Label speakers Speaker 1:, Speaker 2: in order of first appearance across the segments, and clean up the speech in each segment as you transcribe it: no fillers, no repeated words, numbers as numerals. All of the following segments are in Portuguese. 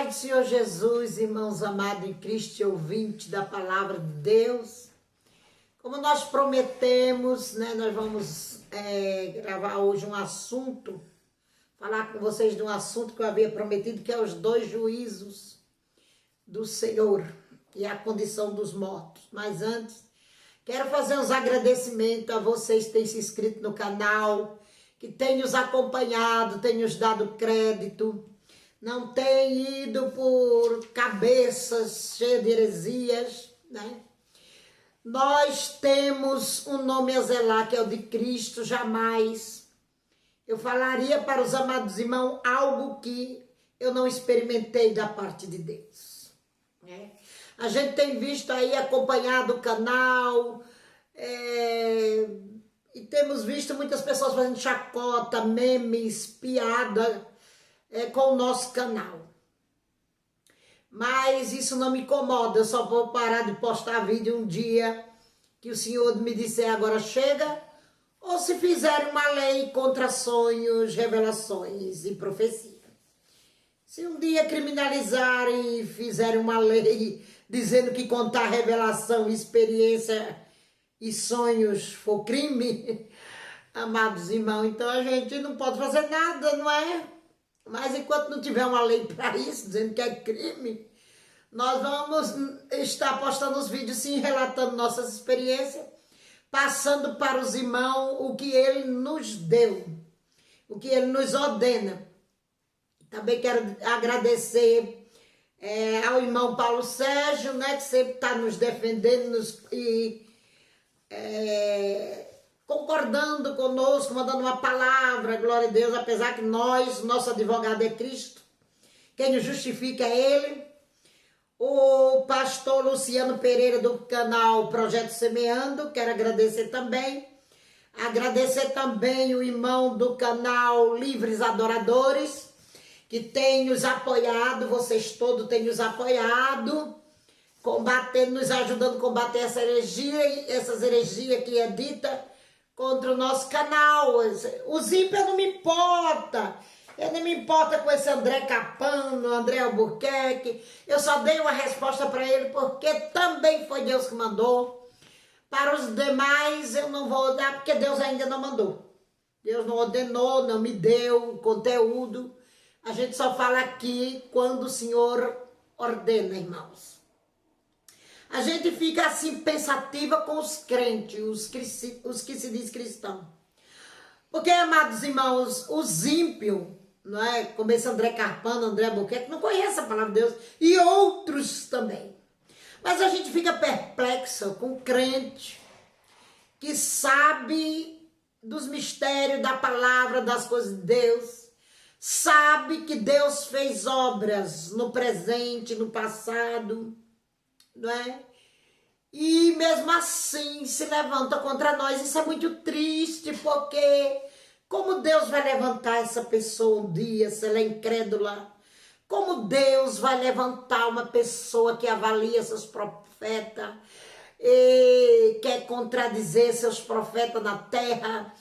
Speaker 1: paz do Senhor Jesus, irmãos amados em Cristo e ouvintes da palavra de Deus. Como nós prometemos, nós vamos gravar hoje um assunto, falar com vocês de um assunto que eu havia prometido, que é os dois juízos do Senhor e a condição dos mortos. Mas antes, quero fazer uns agradecimentos a vocês que têm se inscrito no canal, que têm nos acompanhado, têm nos dado crédito, não tem ido por cabeças cheias de heresias, né? Nós temos um nome a zelar, que é o de Cristo. Jamais eu falaria para os amados irmãos algo que eu não experimentei da parte de Deus, né? A gente tem visto aí, acompanhado o canal, e temos visto muitas pessoas fazendo chacota, memes, piada com o nosso canal. Mas isso não me incomoda, eu só vou parar de postar vídeo um dia que o Senhor me disser agora chega, ou se fizer uma lei contra sonhos, revelações e profecia. Se um dia criminalizarem e fizerem uma lei dizendo que contar revelação, experiência e sonhos for crime, amados irmãos, então a gente não pode fazer nada, não é? Mas enquanto não tiver uma lei para isso, dizendo que é crime, nós vamos estar postando os vídeos sim, relatando nossas experiências, passando para os irmãos o que ele nos deu, o que ele nos ordena. Também quero agradecer ao irmão Paulo Sérgio, né, que sempre está nos defendendo concordando conosco, mandando uma palavra, glória a Deus, apesar que nosso advogado é Cristo, quem nos justifica é Ele. O pastor Luciano Pereira do canal Projeto Semeando, quero agradecer também. Agradecer também o irmão do canal Livres Adoradores, que tem nos apoiado, vocês todos têm nos apoiado, combatendo, nos ajudando a combater essas heresias que é dita contra o nosso canal. Os ímpios não me importa. Eu não me importa com esse André Capano, André Albuquerque. Eu só dei uma resposta para ele porque também foi Deus que mandou. Para os demais eu não vou dar porque Deus ainda não mandou. Deus não ordenou, não me deu conteúdo. A gente só fala aqui quando o Senhor ordena, irmãos. A gente fica assim pensativa com os crentes, os que se diz cristão. Porque, amados irmãos, os ímpios, não é? Como esse André Carpano, André Albuquerque, não conhece a palavra de Deus, e outros também. Mas a gente fica perplexo com o crente que sabe dos mistérios da palavra, das coisas de Deus, sabe que Deus fez obras no presente, no passado, não é? E mesmo assim se levanta contra nós. Isso é muito triste, porque como Deus vai levantar essa pessoa um dia, se ela é incrédula? Como Deus vai levantar uma pessoa que avalia seus profetas, e quer contradizer seus profetas na terra,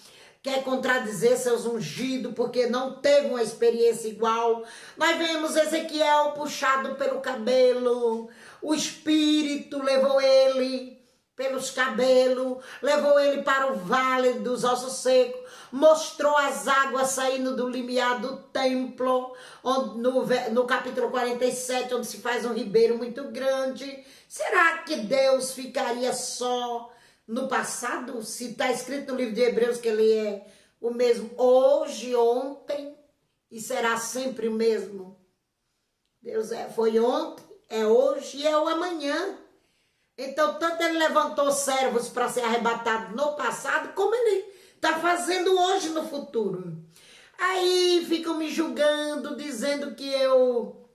Speaker 1: quer contradizer seus ungidos, porque não teve uma experiência igual? Nós vemos Ezequiel puxado pelo cabelo, o Espírito levou ele pelos cabelos, levou ele para o vale dos ossos secos, mostrou as águas saindo do limiar do templo, onde, no capítulo 47, onde se faz um ribeiro muito grande. Será que Deus ficaria só no passado? Se está escrito no livro de Hebreus que ele é o mesmo hoje, ontem e será sempre o mesmo. Deus foi ontem, é hoje e é o amanhã. Então, tanto ele levantou servos para ser arrebatado no passado, como ele está fazendo hoje no futuro. Aí ficam me julgando, dizendo que eu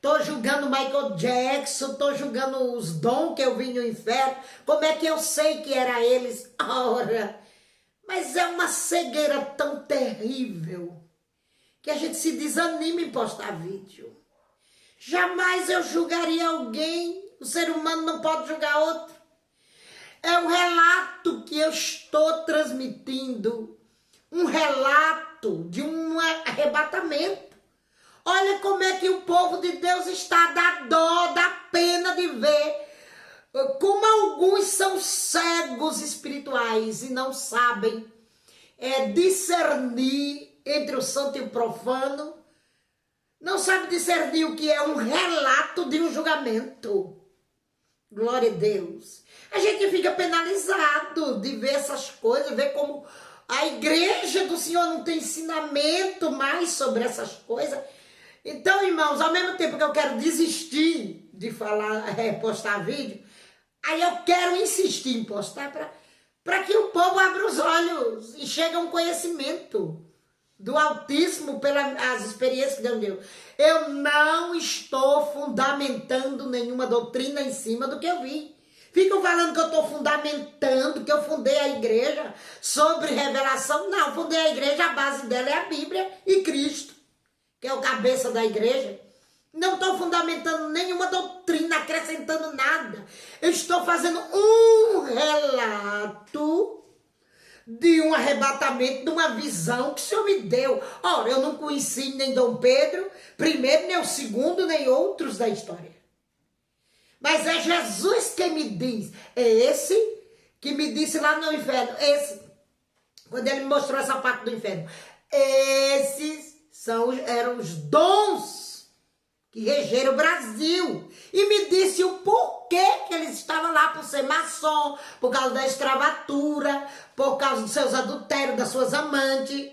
Speaker 1: tô julgando Michael Jackson, tô julgando os dons que eu vi no inferno. Como é que eu sei que era eles? Ora, mas é uma cegueira tão terrível que a gente se desanima em postar vídeo. Jamais eu julgaria alguém. O ser humano não pode julgar outro. É um relato que eu estou transmitindo, um relato de um arrebatamento, Olha como é que o povo de Deus está, da dó, da pena de ver como alguns são cegos espirituais e não sabem discernir entre o santo e o profano, não sabe discernir o que é um relato de um julgamento. Glória a Deus. A gente fica penalizado de ver essas coisas, ver como a igreja do Senhor não tem ensinamento mais sobre essas coisas. Então, irmãos, ao mesmo tempo que eu quero desistir de falar, postar vídeo, aí eu quero insistir em postar para que o povo abra os olhos e chegue a um conhecimento do Altíssimo pelas experiências que Deus deu. Eu não estou fundamentando nenhuma doutrina em cima do que eu vi. Ficam falando que eu estou fundamentando, que eu fundei a igreja sobre revelação. Não, fundei a igreja, a base dela é a Bíblia e Cristo, que é o cabeça da igreja. Não estou fundamentando nenhuma doutrina, acrescentando nada. Eu estou fazendo um relato de um arrebatamento, de uma visão que o Senhor me deu. Ora, eu não conheci nem Dom Pedro I, nem o segundo, nem outros da história. Mas é Jesus quem me diz. É esse que me disse lá no inferno. Esse, quando ele me mostrou essa parte do inferno. Esses eram os dons que regeram o Brasil. E me disse o porquê que eles estavam lá, por ser maçom, por causa da escravatura, por causa dos seus adultérios, das suas amantes,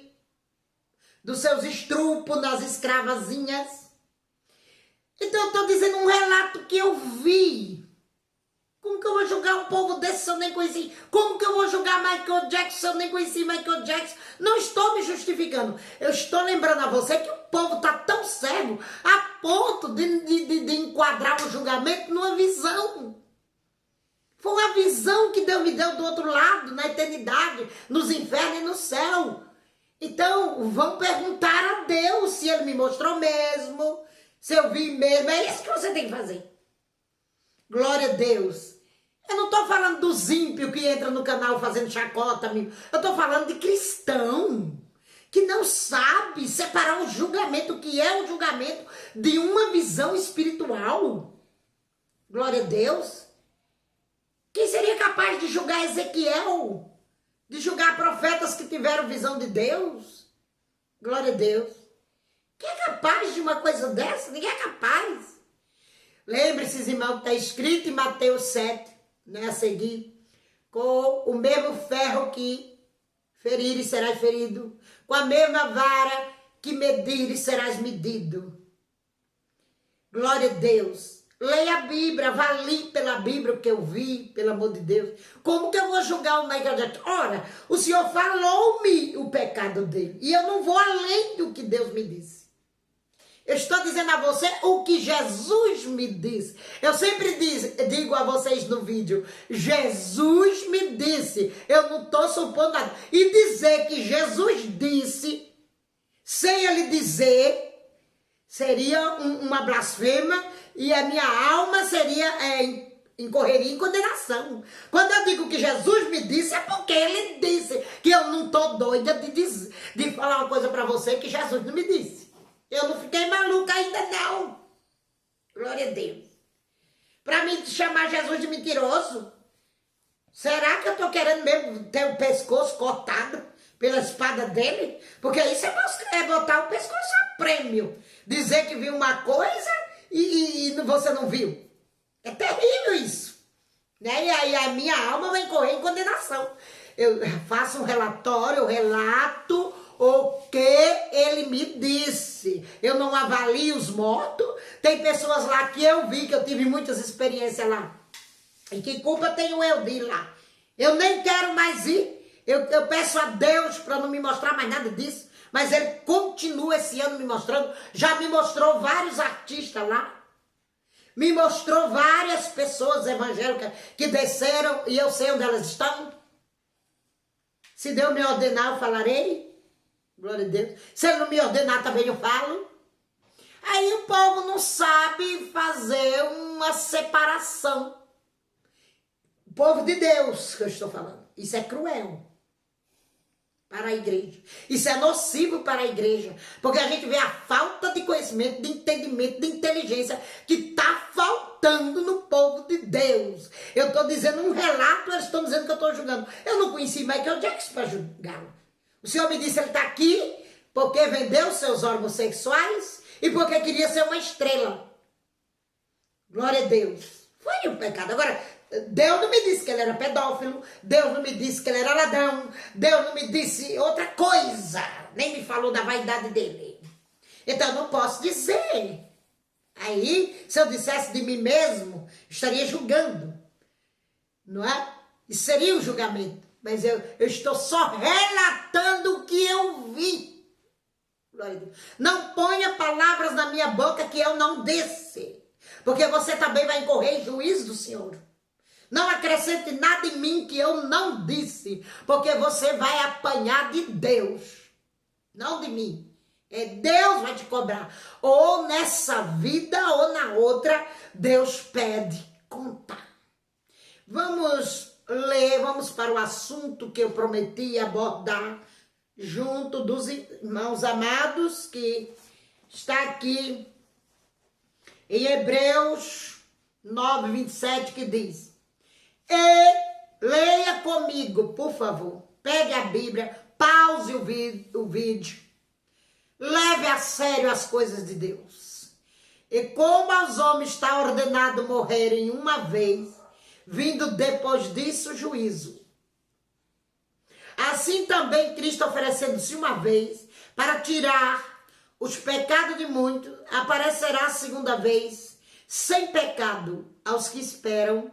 Speaker 1: dos seus estrupos nas escravazinhas. Então eu estou dizendo um relato que eu vi. Como que eu vou julgar um povo desse se eu nem conheci? Como que eu vou julgar Michael Jackson se eu nem conheci Michael Jackson? Não estou me justificando. Eu estou lembrando a você que o povo está tão cego a ponto de enquadrar o julgamento numa visão. Foi uma visão que Deus me deu do outro lado, na eternidade, nos infernos e no céu. Então, vão perguntar a Deus se Ele me mostrou mesmo, se eu vi mesmo. É isso que você tem que fazer. Glória a Deus. Eu não estou falando dos ímpios que entram no canal fazendo chacota. Eu estou falando de cristão que não sabe separar o julgamento, o que é o julgamento, de uma visão espiritual. Glória a Deus. Quem seria capaz de julgar Ezequiel? De julgar profetas que tiveram visão de Deus? Glória a Deus. Quem é capaz de uma coisa dessa? Ninguém é capaz. Lembre-se, irmão, que está escrito em Mateus 7, né, a seguir, com o mesmo ferro que ferires serás ferido, com a mesma vara que medires serás medido. Glória a Deus. Leia a Bíblia, avalie pela Bíblia o que eu vi, pelo amor de Deus. Como que eu vou julgar o Michael Jackson? Ora, o Senhor falou-me o pecado dele, e eu não vou além do que Deus me disse. Eu estou dizendo a você o que Jesus me disse. Eu sempre digo a vocês no vídeo, Jesus me disse. Eu não estou supondo nada. E dizer que Jesus disse, sem ele dizer, seria uma blasfema e a minha alma seria incorreria em condenação. Quando eu digo que Jesus me disse, é porque ele disse. Que eu não estou doida de falar uma coisa para você que Jesus não me disse. Eu não fiquei maluca ainda não. Glória a Deus. Para mim chamar Jesus de mentiroso? Será que eu estou querendo mesmo ter o pescoço cortado pela espada dele? Porque isso é botar o pescoço a prêmio. Dizer que viu uma coisa e você não viu. É terrível isso. Né? E aí a minha alma vai correr em condenação. Eu faço um relatório, eu relato o que ele me disse. Eu não avalio os mortos. Tem pessoas lá que eu vi, que eu tive muitas experiências lá. E que culpa tenho eu de ir lá? Eu nem quero mais ir. Eu peço a Deus para não me mostrar mais nada disso. Mas ele continua esse ano me mostrando. Já me mostrou vários artistas lá. Me mostrou várias pessoas evangélicas que desceram e eu sei onde elas estão. Se Deus me ordenar, eu falarei. Glória a Deus. Se ele não me ordenar, também eu falo. Aí o povo não sabe fazer uma separação. O povo de Deus que eu estou falando. Isso é cruel. para a igreja. Isso é nocivo para a igreja, porque a gente vê a falta de conhecimento, de entendimento, de inteligência que está faltando no povo de Deus. Eu estou dizendo um relato, eles estão dizendo que eu estou julgando. Eu não conheci Michael Jackson para julgá-lo. O Senhor me disse, ele está aqui porque vendeu seus órgãos sexuais e porque queria ser uma estrela. Glória a Deus. Foi um pecado. Agora, Deus não me disse que ele era pedófilo, Deus não me disse que ele era ladrão, Deus não me disse outra coisa, nem me falou da vaidade dele. Então eu não posso dizer. Aí, se eu dissesse de mim mesmo, estaria julgando, não é? Isso seria um julgamento, mas eu estou só relatando o que eu vi. Glória a Deus. Não ponha palavras na minha boca que eu não disse, porque você também vai incorrer em juízo do Senhor. Não acrescente nada em mim que eu não disse, porque você vai apanhar de Deus, não de mim. Deus vai te cobrar. Ou nessa vida ou na outra, Deus pede conta. Vamos ler, vamos para o assunto que eu prometi abordar junto dos irmãos amados, que está aqui em Hebreus 9, 27, que diz: E leia comigo, por favor. Pegue a Bíblia, pause o vídeo. Leve a sério as coisas de Deus. E como aos homens está ordenado morrerem uma vez, vindo depois disso o juízo. Assim também Cristo, oferecendo-se uma vez para tirar os pecados de muitos, aparecerá a segunda vez, sem pecado, aos que esperam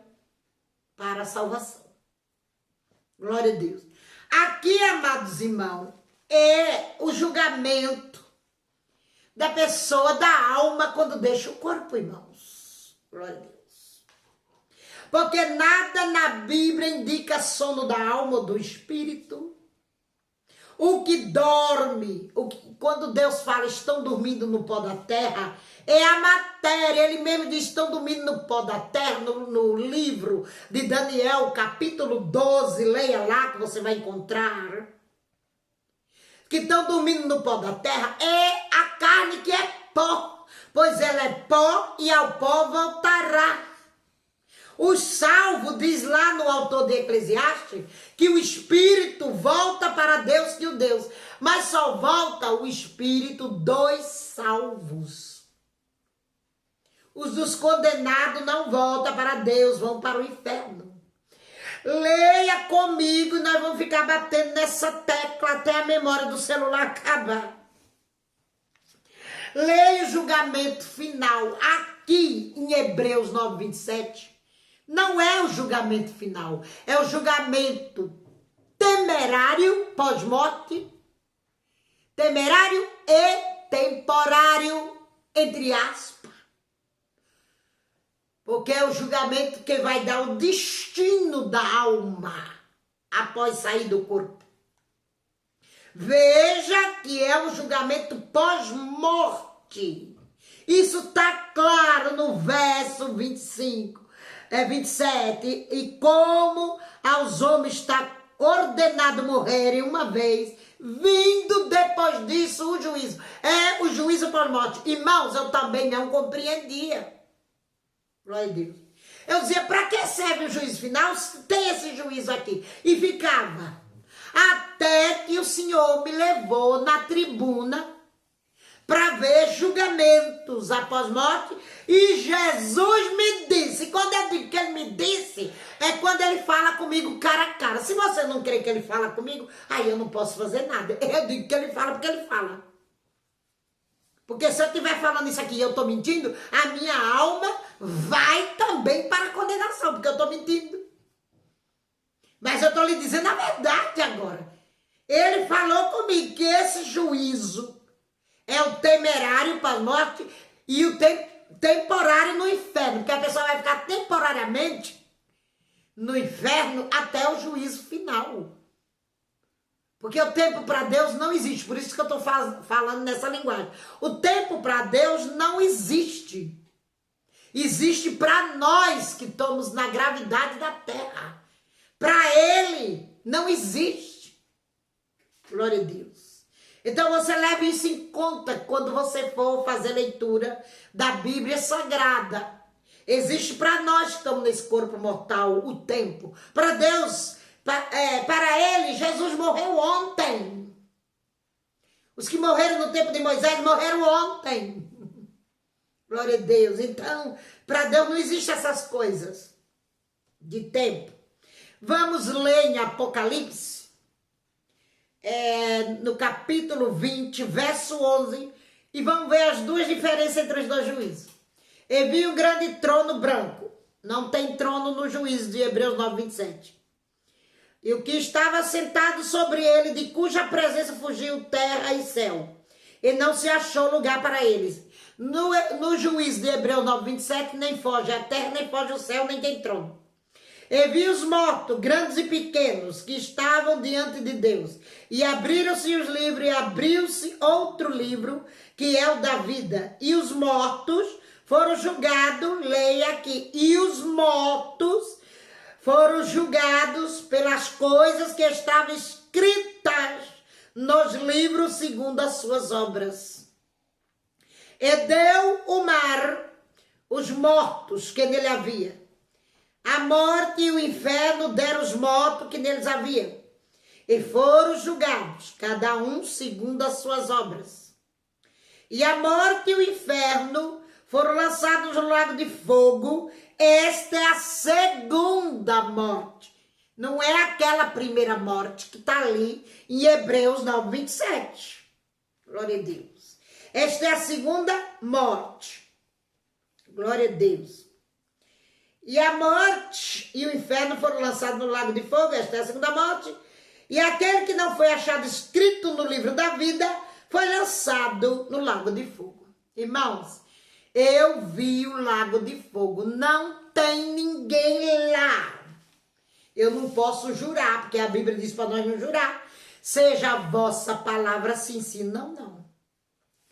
Speaker 1: para a salvação. Glória a Deus. Aqui, amados irmãos, é o julgamento da pessoa, da alma, quando deixa o corpo, irmãos. Glória a Deus. Porque nada na Bíblia indica sono da alma ou do espírito. O que dorme, quando Deus fala, estão dormindo no pó da terra, é a matéria. Ele mesmo diz, estão dormindo no pó da terra, no livro de Daniel, capítulo 12, leia lá que você vai encontrar. Que estão dormindo no pó da terra é a carne que é pó, pois ela é pó e ao pó voltará. O salvo diz lá no autor de Eclesiastes que o espírito volta para Deus que o Deus, mas só volta o espírito dos salvos. Os dos condenados não voltam para Deus, vão para o inferno. Leia comigo, nós vamos ficar batendo nessa tecla até a memória do celular acabar. Leia o julgamento final aqui em Hebreus 9, 27. Não é o julgamento final, é o julgamento temerário pós-morte, temerário e temporário, entre aspas. Porque é o julgamento que vai dar o destino da alma após sair do corpo. Veja que é o julgamento pós-morte. Isso está claro no verso 27. E como aos homens está ordenado morrerem uma vez, vindo depois disso o juízo. É o juízo pós-morte. Irmãos, eu também não compreendia. Glória a Deus. Eu dizia, para que serve o juízo final? Tem esse juízo aqui. E ficava. Até que o Senhor me levou na tribuna para ver julgamentos após morte. E Jesus me disse. Quando eu digo que ele me disse, é quando ele fala comigo cara a cara. Se você não crê que ele fala comigo, aí eu não posso fazer nada. Eu digo que ele fala porque ele fala. Porque se eu estiver falando isso aqui e eu estou mentindo, a minha alma vai também para a condenação, porque eu estou mentindo. Mas eu estou lhe dizendo a verdade agora. Ele falou comigo que esse juízo é o temerário para a morte e o temporário no inferno, porque a pessoa vai ficar temporariamente no inferno até o juízo final. Porque o tempo para Deus não existe. Por isso que eu estou falando nessa linguagem. O tempo para Deus não existe. Existe para nós que estamos na gravidade da terra. Para Ele não existe. Glória a Deus. Então você leve isso em conta quando você for fazer leitura da Bíblia Sagrada. Existe para nós que estamos nesse corpo mortal o tempo. Para Deus, para Ele, Jesus morreu ontem. Os que morreram no tempo de Moisés morreram ontem. Glória a Deus. Então, para Deus não existem essas coisas de tempo. Vamos ler em Apocalipse, no capítulo 20, verso 11, e vamos ver as duas diferenças entre os dois juízos. E vi um grande trono branco. Não tem trono no juízo de Hebreus 9, 27. E o que estava sentado sobre ele, de cuja presença fugiu terra e céu. E não se achou lugar para eles. No juízo de Hebreus 9, 27, nem foge a terra, nem foge o céu, nem tem trono. E vi os mortos, grandes e pequenos, que estavam diante de Deus. E abriram-se os livros, e abriu-se outro livro, que é o da vida. E os mortos foram julgados, leia aqui, e os mortos foram julgados pelas coisas que estavam escritas nos livros segundo as suas obras. E deu o mar os mortos que nele havia. A morte e o inferno deram os mortos que neles havia. E foram julgados, cada um segundo as suas obras. E a morte e o inferno foram lançados no lago de fogo. Esta é a segunda morte. Não é aquela primeira morte que está ali em Hebreus 9, 27. Glória a Deus. Esta é a segunda morte. Glória a Deus. E a morte e o inferno foram lançados no lago de fogo. Esta é a segunda morte. E aquele que não foi achado escrito no livro da vida foi lançado no lago de fogo. Irmãos, eu vi o lago de fogo. Não tem ninguém lá. Eu não posso jurar, porque a Bíblia diz para nós não jurar. Seja a vossa palavra sim, sim, não, não.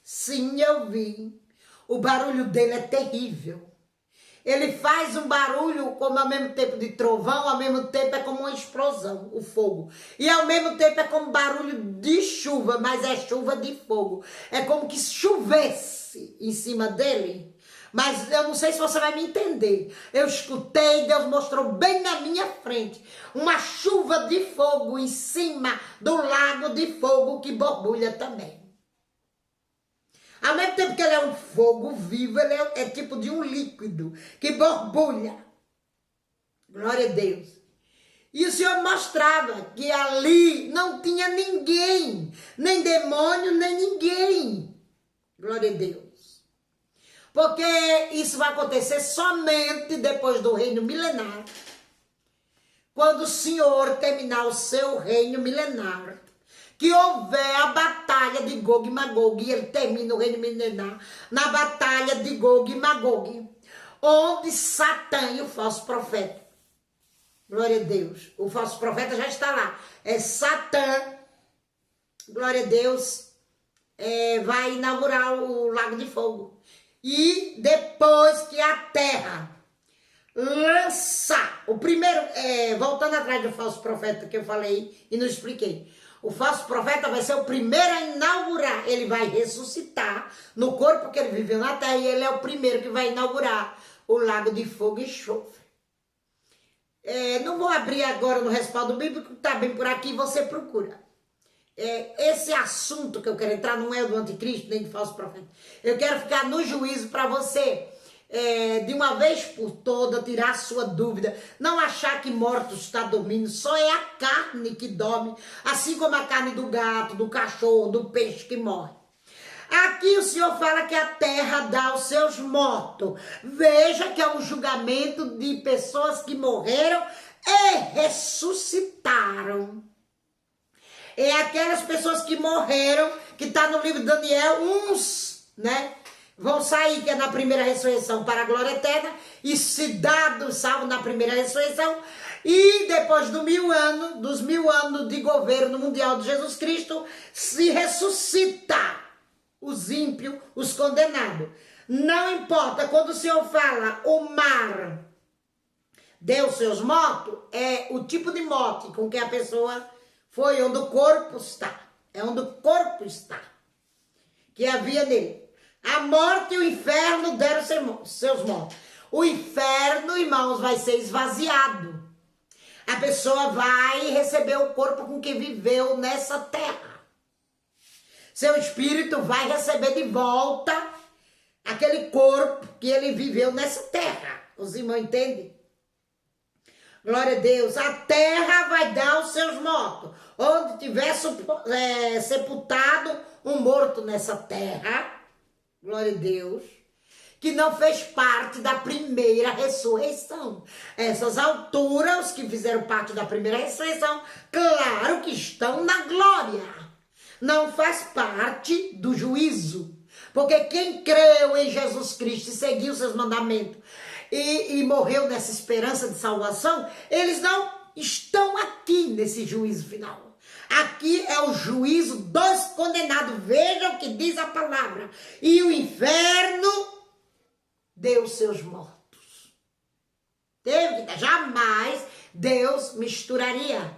Speaker 1: Sim, eu vi. O barulho dele é terrível. Ele faz um barulho como ao mesmo tempo de trovão, ao mesmo tempo é como uma explosão, o fogo. E ao mesmo tempo é como barulho de chuva, mas é chuva de fogo. É como que chovesse em cima dele. Mas eu não sei se você vai me entender. Eu escutei, Deus mostrou bem na minha frente uma chuva de fogo em cima do lago de fogo que borbulha também. Ao mesmo tempo que ele é um fogo vivo, ele é tipo de um líquido que borbulha. Glória a Deus. E o Senhor mostrava que ali não tinha ninguém, nem demônio, nem ninguém. Glória a Deus. Porque isso vai acontecer somente depois do reino milenar. Quando o Senhor terminar o seu reino milenar, que houver a batalha de Gog e Magog, e ele termina o reino milenar na batalha de Gog e Magog, onde Satã e o falso profeta. Glória a Deus. O falso profeta já está lá. É Satã, glória a Deus, vai inaugurar o lago de fogo. E depois que a terra lançar, o primeiro, voltando atrás do falso profeta que eu falei e não expliquei, o falso profeta vai ser o primeiro a inaugurar, ele vai ressuscitar no corpo que ele viveu na terra e ele é o primeiro que vai inaugurar o lago de fogo e enxofre. Não vou abrir agora no respaldo bíblico, está bem por aqui, você procura. Esse assunto que eu quero entrar não é do anticristo nem do falso profeta. Eu quero ficar no juízo para você, de uma vez por toda, tirar a sua dúvida. Não achar que mortos está dormindo, só é a carne que dorme, assim como a carne do gato, do cachorro, do peixe que morre. Aqui o Senhor fala que a terra dá os seus mortos. Veja que é um julgamento de pessoas que morreram e ressuscitaram. É aquelas pessoas que morreram, que está no livro de Daniel, uns, vão sair, que é na primeira ressurreição, para a glória eterna, e se dado salvo na primeira ressurreição, e depois dos 1000 anos de governo mundial de Jesus Cristo, se ressuscita os ímpios, os condenados. Não importa, quando o Senhor fala, o mar deu seus mortos, é o tipo de morte com que a pessoa foi, onde o corpo está. é onde o corpo está, que havia nele. A morte e o inferno deram seus mortos. O inferno, irmãos, vai ser esvaziado. A pessoa vai receber o corpo com que viveu nessa terra. Seu espírito vai receber de volta aquele corpo que ele viveu nessa terra. Os irmãos entendem? Glória a Deus. A terra vai dar os seus mortos. Onde tiver sepultado um morto nessa terra, glória a Deus, que não fez parte da primeira ressurreição. Essas alturas, os que fizeram parte da primeira ressurreição, claro que estão na glória. Não faz parte do juízo. Porque quem creu em Jesus Cristo e seguiu seus mandamentos e morreu nessa esperança de salvação, eles não estão aqui nesse juízo final. Aqui é o juízo dos condenados. Vejam o que diz a palavra. E o inferno deu seus mortos. Jamais Deus misturaria.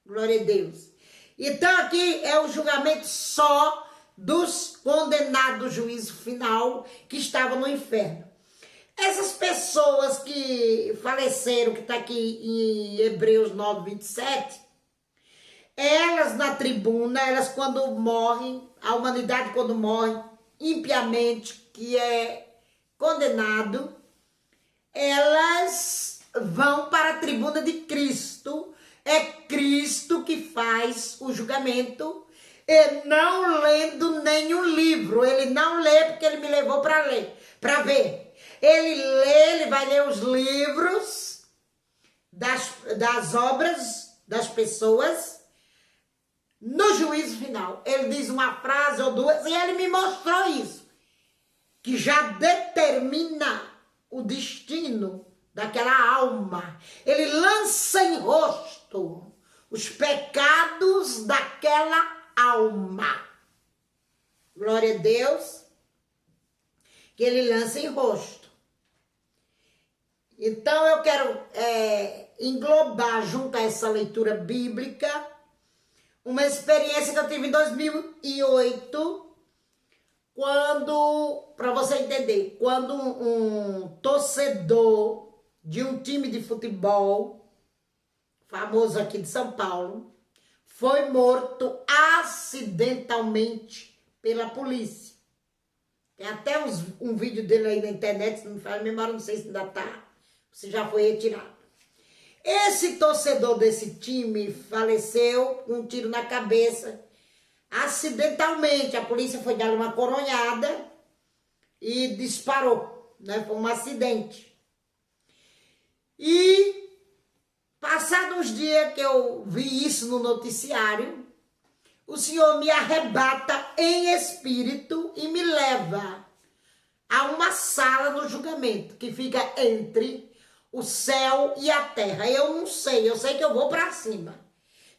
Speaker 1: Glória a Deus. Então aqui é o julgamento só dos condenados do juízo final que estavam no inferno. Essas pessoas que faleceram, que está aqui em Hebreus 9, 27, elas na tribuna, elas quando morrem, a humanidade quando morre impiamente, que é condenado, elas vão para a tribuna de Cristo. É Cristo que faz o julgamento, e não lendo nenhum livro. Ele não lê porque ele me levou para ler, para ver. Ele lê, ele vai ler os livros das obras das pessoas no juízo final. Ele diz uma frase ou duas e ele me mostrou isso, que já determina o destino daquela alma. Ele lança em rosto os pecados daquela alma. Glória a Deus, que ele lança em rosto. Então eu quero englobar junto a essa leitura bíblica uma experiência que eu tive em 2008, quando, para você entender, quando um torcedor de um time de futebol famoso aqui de São Paulo foi morto acidentalmente pela polícia. Tem até um vídeo dele aí na internet, se não me fala a memória, não sei se ainda tá, se já foi retirado. Esse torcedor desse time faleceu com um tiro na cabeça, acidentalmente. A polícia foi dar uma coronhada e disparou, né? Foi um acidente. E passados uns dias que eu vi isso no noticiário, o Senhor me arrebata em espírito e me leva a uma sala no julgamento que fica entre o céu e a terra. Eu não sei, eu sei que eu vou para cima.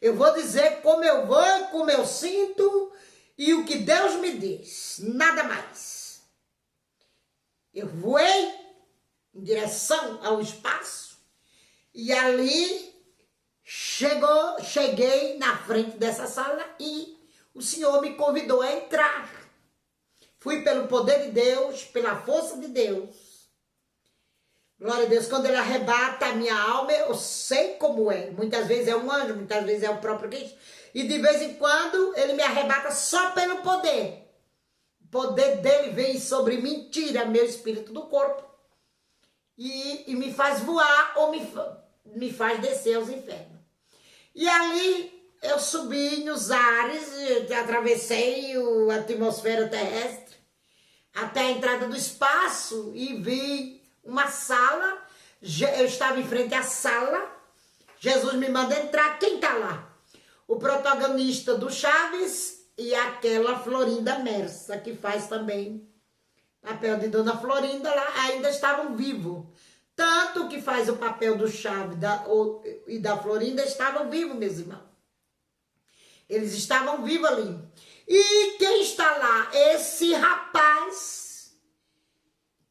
Speaker 1: Eu vou dizer como eu vou, como eu sinto e o que Deus me diz, nada mais. Eu voei em direção ao espaço e ali cheguei na frente dessa sala e o Senhor me convidou a entrar. Fui pelo poder de Deus, pela força de Deus. Glória a Deus, quando ele arrebata a minha alma, eu sei como é. Muitas vezes é um anjo, muitas vezes é o próprio Cristo. E de vez em quando ele me arrebata só pelo poder. O poder dele vem sobre mim, tira meu espírito do corpo e me faz voar ou me faz descer aos infernos. E ali eu subi nos ares, atravessei a atmosfera terrestre até a entrada do espaço e vi uma sala. Eu estava em frente à sala, Jesus me manda entrar. Quem está lá? O protagonista do Chaves e aquela Florinda Mersa, que faz também papel de Dona Florinda, lá ainda estavam vivos. Tanto que faz o papel do Chaves e da Florinda estavam vivos, meus irmãos. Eles estavam vivos ali. E quem está lá? Esse rapaz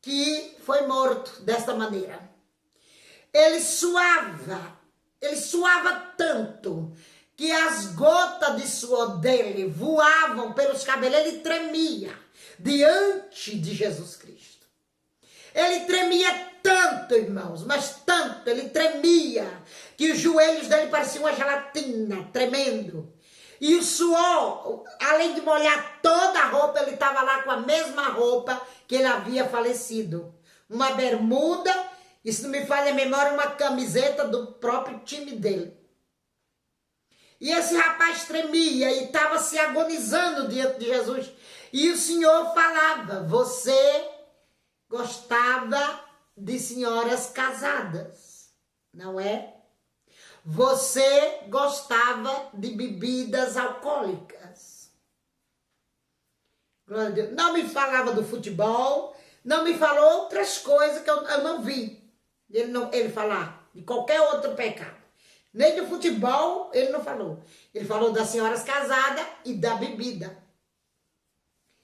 Speaker 1: que foi morto desta maneira. Ele suava tanto que as gotas de suor dele voavam pelos cabelos, ele tremia diante de Jesus Cristo. Ele tremia tanto, irmãos, mas tanto, ele tremia, que os joelhos dele pareciam uma gelatina, tremendo. E o suor, além de molhar toda a roupa, ele estava lá com a mesma roupa que ele havia falecido. Uma bermuda, e se não me falha a memória, uma camiseta do próprio time dele. E esse rapaz tremia e estava se agonizando diante de Jesus. E o Senhor falava, você gostava de senhoras casadas, não é? Você gostava de bebidas alcoólicas. Glória a Deus. Não me falava do futebol, não me falou outras coisas que eu não vi. Ele falar de qualquer outro pecado. Nem do futebol ele não falou. Ele falou das senhoras casadas e da bebida.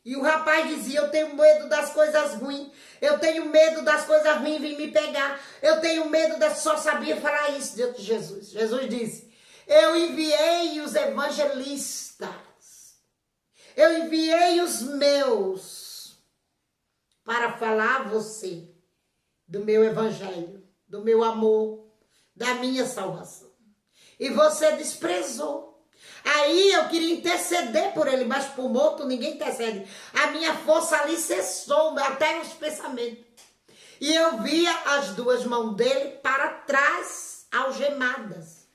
Speaker 1: E o rapaz dizia, eu tenho medo das coisas ruins, eu tenho medo das coisas ruins vir me pegar, eu tenho medo das... Só sabia falar isso diante de Jesus. Jesus disse, eu enviei os evangelistas, eu enviei os meus para falar a você do meu evangelho, do meu amor, da minha salvação. E você desprezou. Aí eu queria interceder por ele, mas por morto ninguém intercede. A minha força ali cessou, até os pensamentos. E eu via as duas mãos dele para trás, algemadas.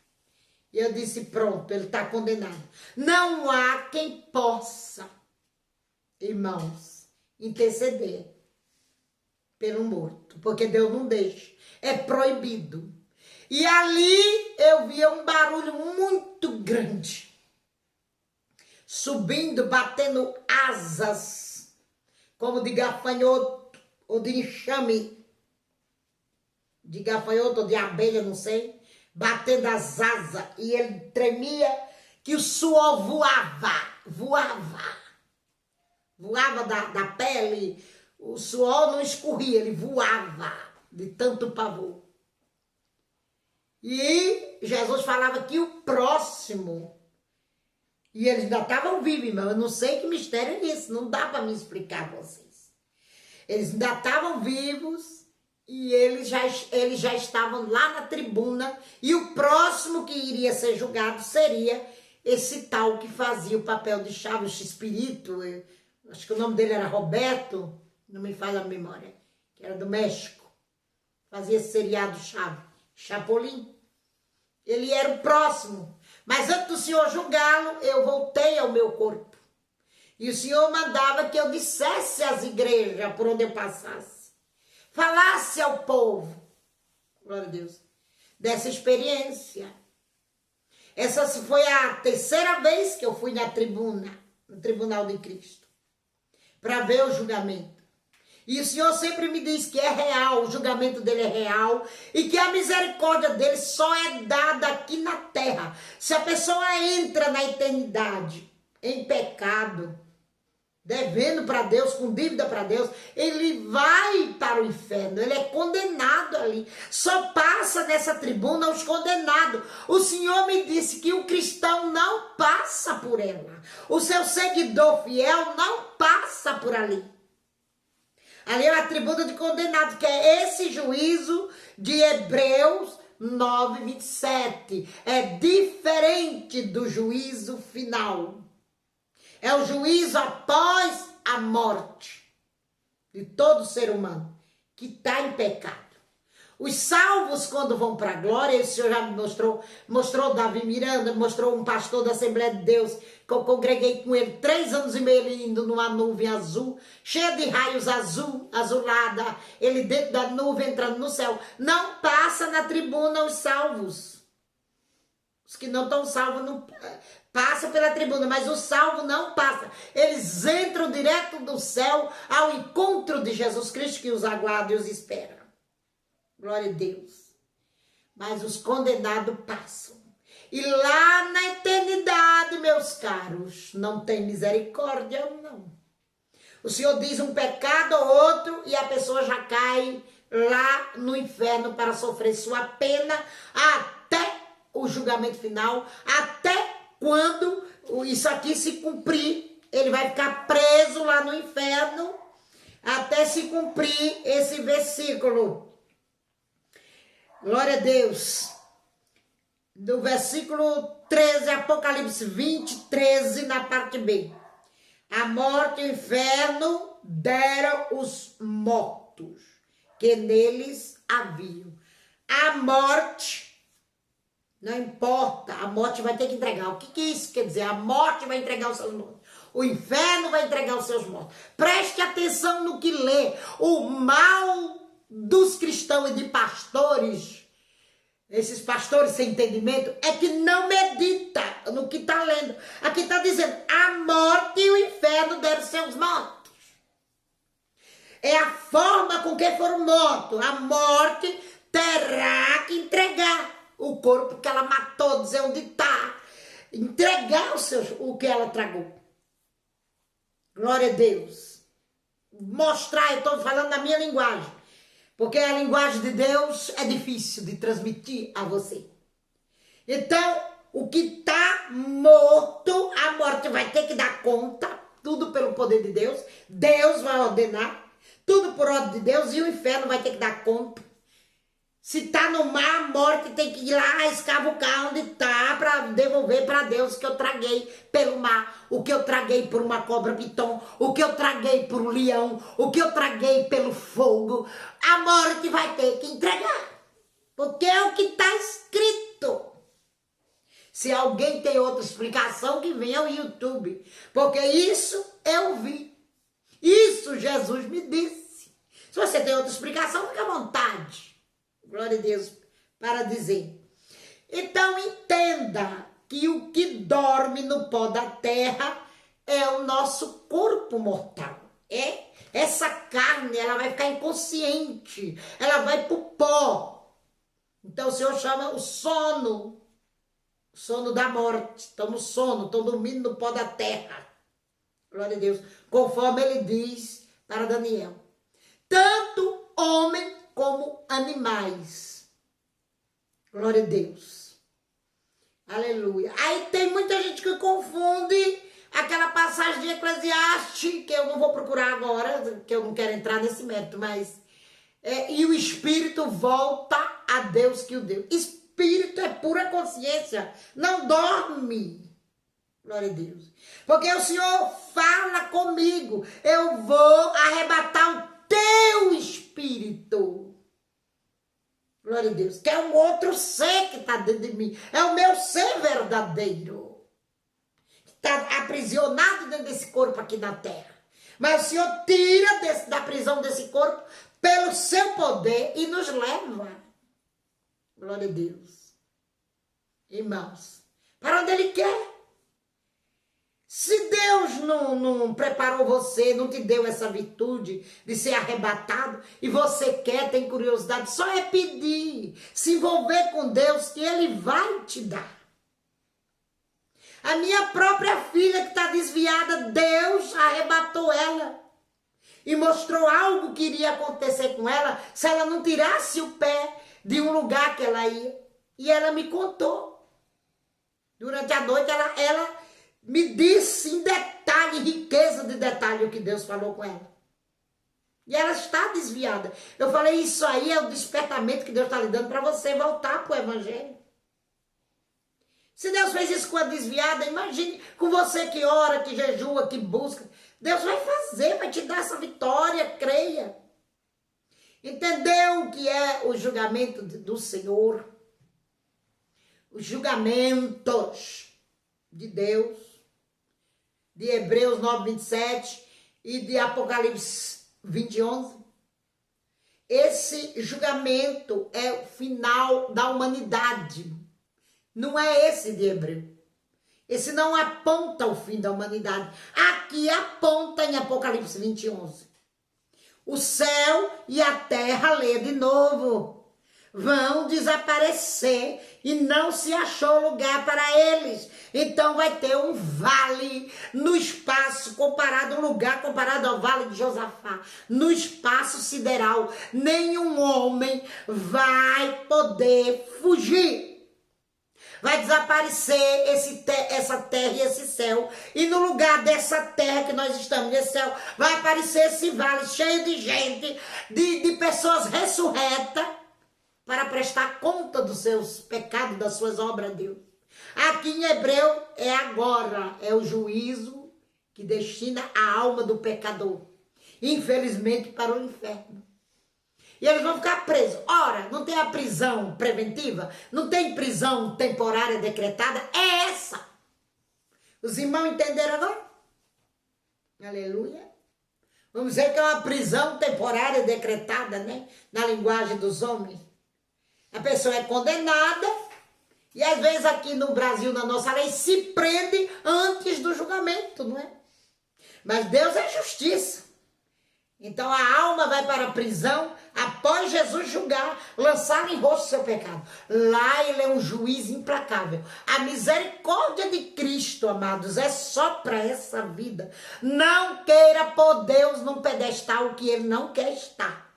Speaker 1: E eu disse, pronto, ele está condenado. Não há quem possa, irmãos, interceder pelo morto, porque Deus não deixa. É proibido. E ali eu via um barulho muito grande. Subindo, batendo asas, como de gafanhoto, ou de enxame, de gafanhoto ou de abelha, não sei, batendo as asas, e ele tremia, que o suor voava da pele, o suor não escorria, ele voava, de tanto pavor. E Jesus falava que o próximo... E eles ainda estavam vivos, irmão. Eu não sei que mistério é esse. Não dá para me explicar a vocês. Eles ainda estavam vivos e eles já estavam lá na tribuna. E o próximo que iria ser julgado seria esse tal que fazia o papel de chave, o X-Espírito. Acho que o nome dele era Roberto, não me falha a memória, que era do México. Fazia esse seriado chave, Chapolin. Ele era o próximo. Mas antes do Senhor julgá-lo, eu voltei ao meu corpo. E o Senhor mandava que eu dissesse às igrejas por onde eu passasse. Falasse ao povo, glória a Deus, dessa experiência. Essa foi a terceira vez que eu fui na tribuna, no Tribunal de Cristo, para ver o julgamento. E o Senhor sempre me diz que é real, o julgamento dele é real e que a misericórdia dele só é dada aqui na terra. Se a pessoa entra na eternidade em pecado, devendo para Deus, com dívida para Deus, ele vai para o inferno, ele é condenado ali. Só passa nessa tribuna os condenados. O Senhor me disse que o cristão não passa por ela. O seu seguidor fiel não passa por ali. Ali é a tribuna de condenado, que é esse juízo de Hebreus 9:27. É diferente do juízo final. É o juízo após a morte de todo ser humano que está em pecado. Os salvos, quando vão para a glória, o Senhor já me mostrou Davi Miranda, mostrou um pastor da Assembleia de Deus, que eu congreguei com ele 3 anos e meio, ele indo numa nuvem azul, cheia de raios azulada, ele dentro da nuvem entrando no céu. Não passa na tribuna os salvos. Os que não estão salvos não passam pela tribuna, mas os salvos não passam. Eles entram direto do céu ao encontro de Jesus Cristo, que os aguarda e os espera. Glória a Deus. Mas os condenados passam. E lá na eternidade, meus caros, não tem misericórdia, não. O Senhor diz um pecado ou outro e a pessoa já cai lá no inferno para sofrer sua pena até o julgamento final, até quando isso aqui se cumprir. Ele vai ficar preso lá no inferno até se cumprir esse versículo. Glória a Deus. Do versículo 13, Apocalipse 20, 13, na parte B. A morte e o inferno deram os mortos que neles haviam. A morte, não importa, a morte vai ter que entregar. O que isso quer dizer? A morte vai entregar os seus mortos. O inferno vai entregar os seus mortos. Preste atenção no que lê. O mal dos cristãos e de pastores, esses pastores sem entendimento, é que não medita no que está lendo. Aqui está dizendo, a morte e o inferno deram seus mortos. É a forma com que foram mortos. A morte terá que entregar o corpo que ela matou, dizer onde está. Entregar o que ela tragou. Glória a Deus. Mostrar, eu estou falando na minha linguagem. Porque a linguagem de Deus é difícil de transmitir a você. Então, o que está morto, a morte vai ter que dar conta. Tudo pelo poder de Deus. Deus vai ordenar. Tudo por ordem de Deus. E o inferno vai ter que dar conta. Se está no mar, a morte tem que ir lá escavucar onde está para devolver para Deus o que eu traguei pelo mar, o que eu traguei por uma cobra piton, o que eu traguei por um leão, o que eu traguei pelo fogo. A morte vai ter que entregar, porque é o que está escrito. Se alguém tem outra explicação, que venha ao YouTube, porque isso eu vi. Isso Jesus me disse. Se você tem outra explicação, fica à vontade. Glória a Deus, para dizer. Então, entenda que o que dorme no pó da terra é o nosso corpo mortal. Essa carne, ela vai ficar inconsciente. Ela vai para o pó. Então, o Senhor chama o sono. O sono da morte. Estão no sono, estão dormindo no pó da terra. Glória a Deus. Conforme ele diz para Daniel. Tanto homem como animais. Glória a Deus. Aleluia. Aí tem muita gente que confunde aquela passagem de Eclesiastes, que eu não vou procurar agora, que eu não quero entrar nesse mérito, mas... e o espírito volta a Deus que o deu. Espírito é pura consciência, não dorme. Glória a Deus. Porque o Senhor fala comigo, eu vou arrebatar o teu espírito. Glória a Deus. Que é um outro ser que está dentro de mim. É o meu ser verdadeiro. Que está aprisionado dentro desse corpo aqui na terra. Mas o Senhor tira da prisão desse corpo pelo seu poder e nos leva. Glória a Deus. Irmãos, para onde Ele quer. Se Deus não preparou você, não te deu essa virtude de ser arrebatado, e você quer, tem curiosidade, só é pedir, se envolver com Deus, que Ele vai te dar. A minha própria filha que está desviada, Deus arrebatou ela e mostrou algo que iria acontecer com ela se ela não tirasse o pé de um lugar que ela ia. E ela me contou. Durante a noite ela me disse em detalhe, riqueza de detalhe, o que Deus falou com ela. E ela está desviada. Eu falei, isso aí é o despertamento que Deus está lhe dando para você voltar para o Evangelho. Se Deus fez isso com a desviada, imagine com você que ora, que jejua, que busca. Deus vai fazer, vai te dar essa vitória, creia. Entendeu o que é o julgamento do Senhor? Os julgamentos de Deus. De Hebreus 9, 27 e de Apocalipse 20, 11. Esse julgamento é o final da humanidade. Não é esse de Hebreu. Esse não aponta o fim da humanidade. Aqui aponta em Apocalipse 20, 11. O céu e a terra, lê de novo, vão desaparecer e não se achou lugar para eles. Então vai ter um vale no espaço comparado, um lugar comparado ao vale de Josafá, no espaço sideral. Nenhum homem vai poder fugir. vai desaparecer essa terra e esse céu. E no lugar dessa terra que nós estamos, nesse céu, vai aparecer esse vale cheio de gente, de pessoas ressurretas, para prestar conta dos seus pecados, das suas obras a Deus. Aqui em Hebreu é agora, é o juízo que destina a alma do pecador, infelizmente, para o inferno. E eles vão ficar presos. Ora, não tem a prisão preventiva? Não tem prisão temporária decretada? É essa. Os irmãos entenderam agora? Aleluia. Vamos dizer que é uma prisão temporária decretada, né? Na linguagem dos homens. A pessoa é condenada e às vezes aqui no Brasil, na nossa lei, se prende antes do julgamento, não é? Mas Deus é justiça. Então a alma vai para a prisão após Jesus julgar, lançar em rosto seu pecado. Lá ele é um juiz implacável. A misericórdia de Cristo, amados, é só para essa vida. Não queira pôr Deus num pedestal que ele não quer estar.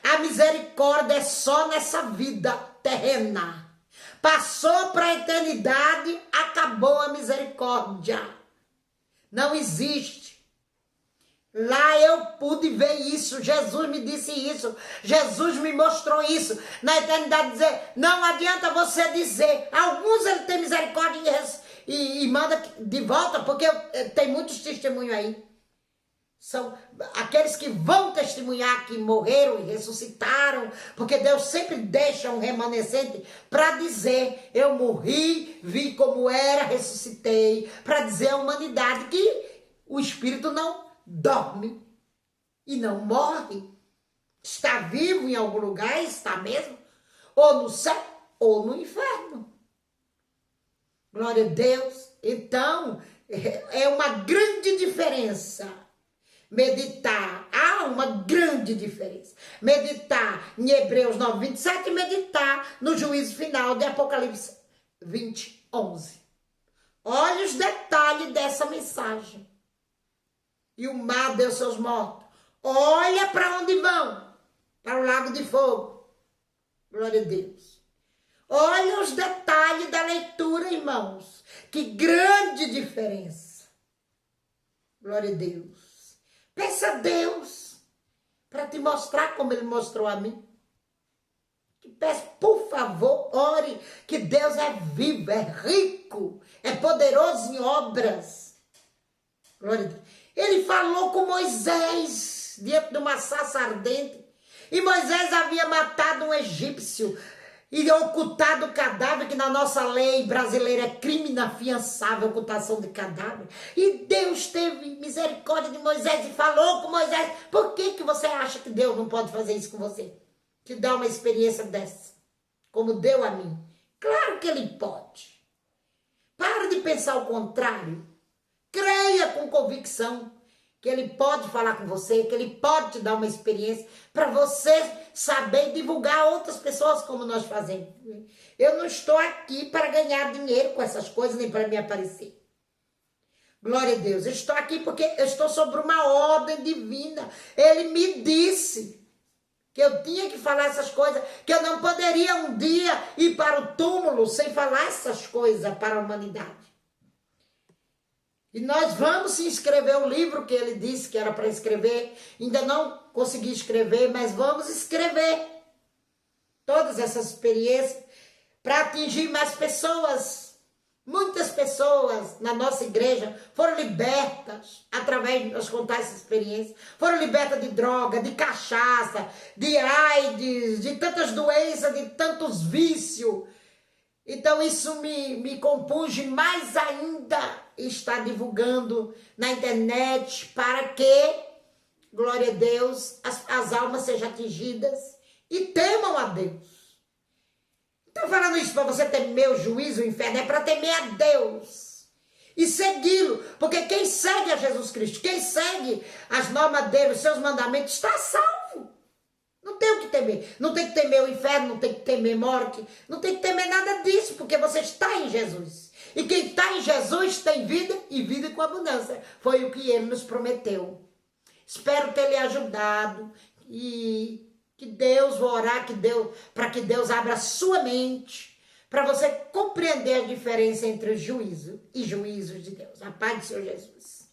Speaker 1: A misericórdia é só nessa vida terrena. Passou para a eternidade, acabou a misericórdia. Não existe. Lá eu pude ver isso, Jesus me disse isso, Jesus me mostrou isso. Na eternidade dizer, não adianta você dizer, alguns ele tem misericórdia e manda de volta, porque tem muitos testemunhos aí. São aqueles que vão testemunhar que morreram e ressuscitaram, porque Deus sempre deixa um remanescente para dizer, eu morri, vi como era, ressuscitei, para dizer à humanidade que o Espírito não dorme e não morre, está vivo em algum lugar, está mesmo, ou no céu ou no inferno. Glória a Deus. Então, é uma grande diferença meditar, há uma grande diferença, meditar em Hebreus 9, 27 e meditar no juízo final de Apocalipse 20, 11. Olha os detalhes dessa mensagem. E o mar deu seus mortos. Olha para onde vão. Para o lago de fogo. Glória a Deus. Olha os detalhes da leitura, irmãos. Que grande diferença. Glória a Deus. Peça a Deus para te mostrar como ele mostrou a mim. Peço, por favor, ore, que Deus é vivo, é rico, é poderoso em obras. Glória a Deus. Ele falou com Moisés diante de uma sarça ardente. E Moisés havia matado um egípcio e ocultado o cadáver, que na nossa lei brasileira é crime inafiançável, ocultação de cadáver. E Deus teve misericórdia de Moisés e falou com Moisés. Por que você acha que Deus não pode fazer isso com você? Te dá uma experiência dessa, como deu a mim. Claro que ele pode. Para de pensar o contrário. Creia com convicção que ele pode falar com você, que ele pode te dar uma experiência para você saber divulgar a outras pessoas como nós fazemos. Eu não estou aqui para ganhar dinheiro com essas coisas, nem para me aparecer. Glória a Deus. Eu estou aqui porque eu estou sobre uma ordem divina. Ele me disse que eu tinha que falar essas coisas, que eu não poderia um dia ir para o túmulo sem falar essas coisas para a humanidade. E nós vamos se inscrever o livro que ele disse que era para escrever. Ainda não consegui escrever, mas vamos escrever todas essas experiências para atingir mais pessoas. Muitas pessoas na nossa igreja foram libertas através de nós contar essa experiência. Foram libertas de droga, de cachaça, de AIDS, de tantas doenças, de tantos vícios. Então isso me compunge mais ainda estar divulgando na internet para que, glória a Deus, as almas sejam atingidas e temam a Deus. Estou falando isso para você temer o juízo, o inferno, é para temer a Deus e segui-lo, porque quem segue a Jesus Cristo, quem segue as normas dele, os seus mandamentos, está salvo. Não tem o que temer. Não tem que temer o inferno, não tem que temer morte, não tem que temer nada disso, porque você está em Jesus. E quem está em Jesus tem vida e vida com abundância. Foi o que ele nos prometeu. Espero ter lhe ajudado e que Deus, vou orar para que Deus abra a sua mente, para você compreender a diferença entre o juízo e juízos de Deus. A paz do Senhor Jesus.